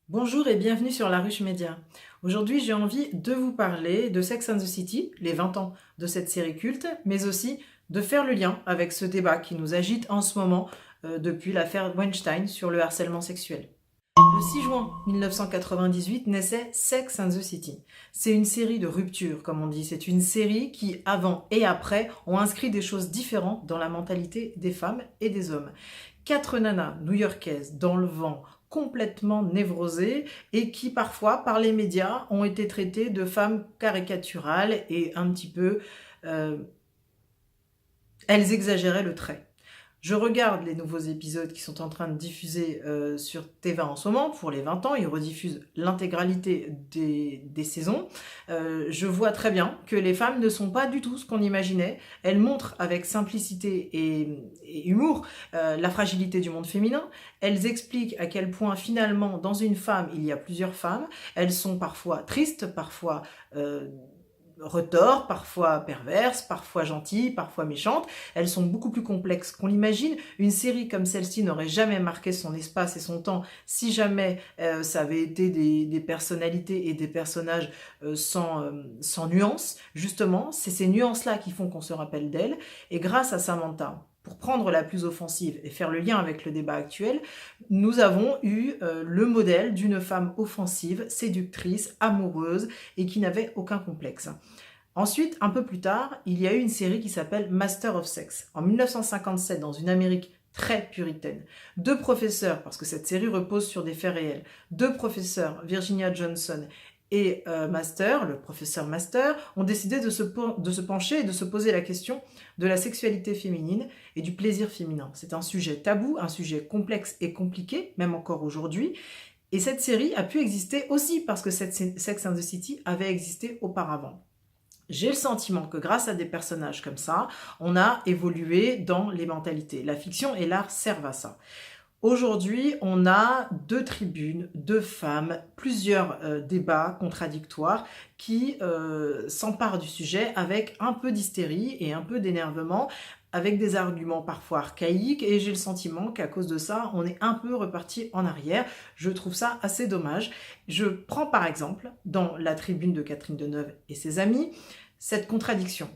Bonjour et bienvenue sur La Ruche Média. Aujourd'hui, j'ai envie de vous parler de Sex and the City, les 20 ans de cette série culte, mais aussi de faire le lien avec ce débat qui nous agite en ce moment depuis l'affaire Weinstein sur le harcèlement sexuel. Le 6 juin 1998 naissait Sex and the City. C'est une série de ruptures, comme on dit. C'est une série qui, avant et après, ont inscrit des choses différentes dans la mentalité des femmes et des hommes. 4 nanas new-yorkaises dans le vent, complètement névrosées et qui parfois, par les médias, ont été traitées de femmes caricaturales et un petit peu... elles exagéraient le trait. Je regarde les nouveaux épisodes qui sont en train de diffuser sur TV en ce moment pour les 20 ans. Ils rediffusent l'intégralité des saisons. Je vois très bien que les femmes ne sont pas du tout ce qu'on imaginait. Elles montrent avec simplicité et humour la fragilité du monde féminin. Elles expliquent à quel point finalement dans une femme il y a plusieurs femmes. Elles sont parfois tristes, parfois... retors, parfois perverses, parfois gentilles, parfois méchantes. Elles sont beaucoup plus complexes qu'on l'imagine. Une série comme celle-ci n'aurait jamais marqué son espace et son temps si jamais ça avait été des personnalités et des personnages sans nuances. Justement, c'est ces nuances-là qui font qu'on se rappelle d'elle. Et grâce à Samantha, pour prendre la plus offensive et faire le lien avec le débat actuel, nous avons eu le modèle d'une femme offensive, séductrice, amoureuse et qui n'avait aucun complexe. Ensuite, un peu plus tard, il y a eu une série qui s'appelle Master of Sex. En 1957, dans une Amérique très puritaine. Deux professeurs, parce que cette série repose sur des faits réels, deux professeurs, Virginia Johnson et le professeur Master, ont décidé de se pencher et de se poser la question de la sexualité féminine et du plaisir féminin. C'est un sujet tabou, un sujet complexe et compliqué, même encore aujourd'hui. Et cette série a pu exister aussi parce que cette Sex and the City avait existé auparavant. J'ai le sentiment que grâce à des personnages comme ça, on a évolué dans les mentalités. La fiction et l'art servent à ça. Aujourd'hui, on a deux tribunes, deux femmes, plusieurs débats contradictoires qui s'emparent du sujet avec un peu d'hystérie et un peu d'énervement, avec des arguments parfois archaïques, et j'ai le sentiment qu'à cause de ça, on est un peu reparti en arrière. Je trouve ça assez dommage. Je prends par exemple, dans la tribune de Catherine Deneuve et ses amis, cette contradiction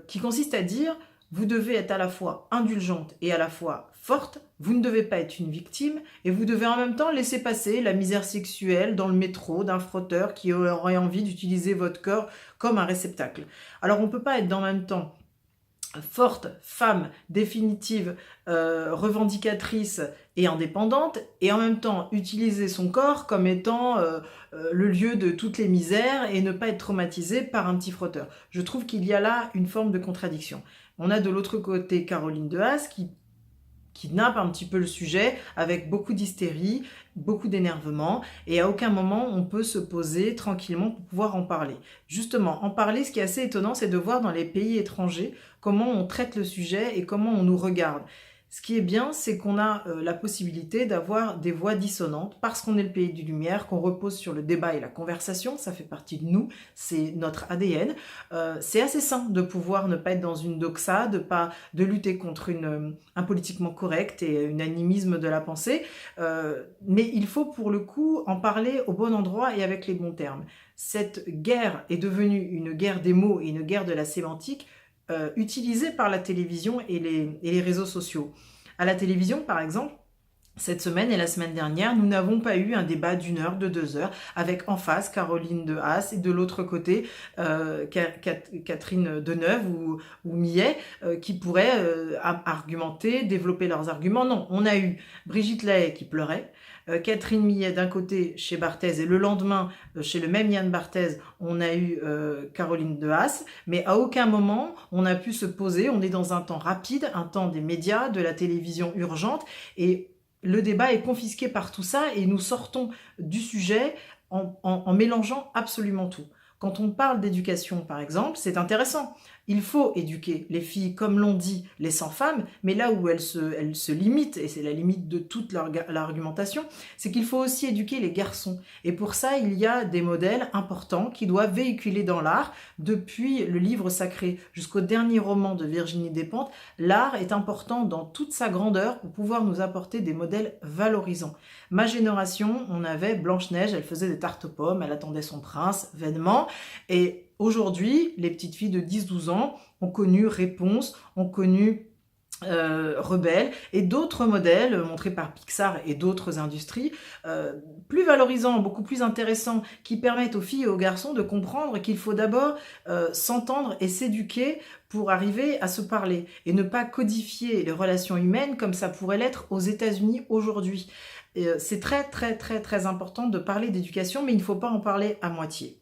qui consiste à dire « vous devez être à la fois indulgente et à la fois forte, vous ne devez pas être une victime, et vous devez en même temps laisser passer la misère sexuelle dans le métro d'un frotteur qui aurait envie d'utiliser votre corps comme un réceptacle. » Alors on ne peut pas être en même temps forte, femme, définitive, revendicatrice et indépendante, et en même temps utiliser son corps comme étant le lieu de toutes les misères et ne pas être traumatisée par un petit frotteur. Je trouve qu'il y a là une forme de contradiction. On a de l'autre côté Caroline de Haas qui nappe un petit peu le sujet avec beaucoup d'hystérie, beaucoup d'énervement, et à aucun moment on peut se poser tranquillement pour pouvoir en parler. Justement, en parler, ce qui est assez étonnant, c'est de voir dans les pays étrangers comment on traite le sujet et comment on nous regarde. Ce qui est bien, c'est qu'on a la possibilité d'avoir des voix dissonantes parce qu'on est le pays des Lumières, qu'on repose sur le débat et la conversation, ça fait partie de nous, c'est notre ADN. C'est assez sain de pouvoir ne pas être dans une doxa, de lutter contre un politiquement correct et un animisme de la pensée, mais il faut pour le coup en parler au bon endroit et avec les bons termes. Cette guerre est devenue une guerre des mots et une guerre de la sémantique, utilisée par la télévision et les réseaux sociaux. À la télévision, par exemple, cette semaine et la semaine dernière, nous n'avons pas eu un débat d'1 heure, de 2 heures, avec en face Caroline de Haas et de l'autre côté Catherine Deneuve ou Millet qui pourraient argumenter, développer leurs arguments. Non, on a eu Brigitte Lahaie qui pleurait, Catherine Millet d'un côté chez Barthez et le lendemain chez le même Yann Barthez, on a eu Caroline de Haas, mais à aucun moment on a pu se poser. On est dans un temps rapide, un temps des médias, de la télévision urgente, et le débat est confisqué par tout ça et nous sortons du sujet en mélangeant absolument tout. Quand on parle d'éducation, par exemple, c'est intéressant. Il faut éduquer les filles, comme l'ont dit les 100 femmes, mais là où elles se limitent, et c'est la limite de toute leur argumentation, c'est qu'il faut aussi éduquer les garçons. Et pour ça, il y a des modèles importants qui doivent véhiculer dans l'art, depuis le livre sacré jusqu'au dernier roman de Virginie Despentes. L'art est important dans toute sa grandeur pour pouvoir nous apporter des modèles valorisants. Ma génération, on avait Blanche-Neige, elle faisait des tartes aux pommes, elle attendait son prince, vainement, et aujourd'hui, les petites filles de 10-12 ans ont connu Réponse, ont connu Rebelle et d'autres modèles montrés par Pixar et d'autres industries plus valorisants, beaucoup plus intéressants, qui permettent aux filles et aux garçons de comprendre qu'il faut d'abord s'entendre et s'éduquer pour arriver à se parler et ne pas codifier les relations humaines comme ça pourrait l'être aux États-Unis aujourd'hui. C'est très très très très important de parler d'éducation, mais il ne faut pas en parler à moitié.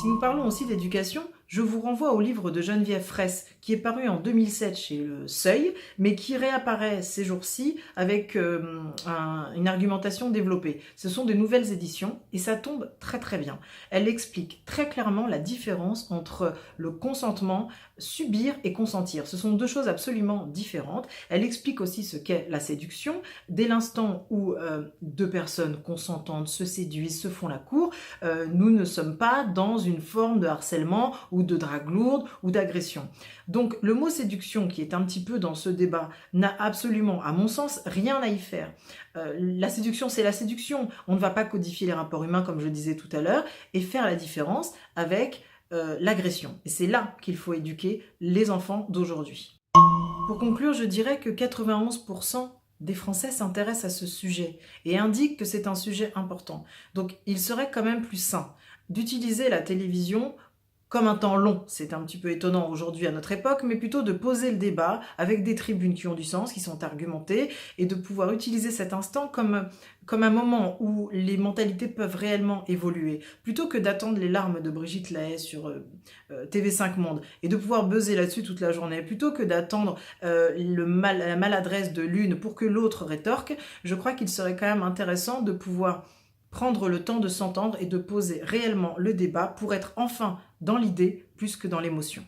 Si nous parlons aussi d'éducation, je vous renvoie au livre de Geneviève Fraisse, qui est paru en 2007 chez Le Seuil, mais qui réapparaît ces jours-ci avec une argumentation développée. Ce sont de nouvelles éditions et ça tombe très très bien. Elle explique très clairement la différence entre le consentement, subir et consentir. Ce sont deux choses absolument différentes. Elle explique aussi ce qu'est la séduction. Dès l'instant où deux personnes consentantes se séduisent, se font la cour, nous ne sommes pas dans une forme de harcèlement ou de drague lourde ou d'agression. Donc le mot séduction, qui est un petit peu dans ce débat, n'a absolument, à mon sens, rien à y faire. La séduction, c'est la séduction. On ne va pas codifier les rapports humains, comme je disais tout à l'heure, et faire la différence avec l'agression. Et c'est là qu'il faut éduquer les enfants d'aujourd'hui. Pour conclure, je dirais que 91% des Français s'intéressent à ce sujet et indiquent que c'est un sujet important. Donc il serait quand même plus sain d'utiliser la télévision comme un temps long. C'est un petit peu étonnant aujourd'hui à notre époque, mais plutôt de poser le débat avec des tribunes qui ont du sens, qui sont argumentées, et de pouvoir utiliser cet instant comme un moment où les mentalités peuvent réellement évoluer, plutôt que d'attendre les larmes de Brigitte Lahaie sur TV5 Monde, et de pouvoir buzzer là-dessus toute la journée, plutôt que d'attendre la maladresse de l'une pour que l'autre rétorque. Je crois qu'il serait quand même intéressant de pouvoir prendre le temps de s'entendre et de poser réellement le débat pour être enfin dans l'idée plus que dans l'émotion.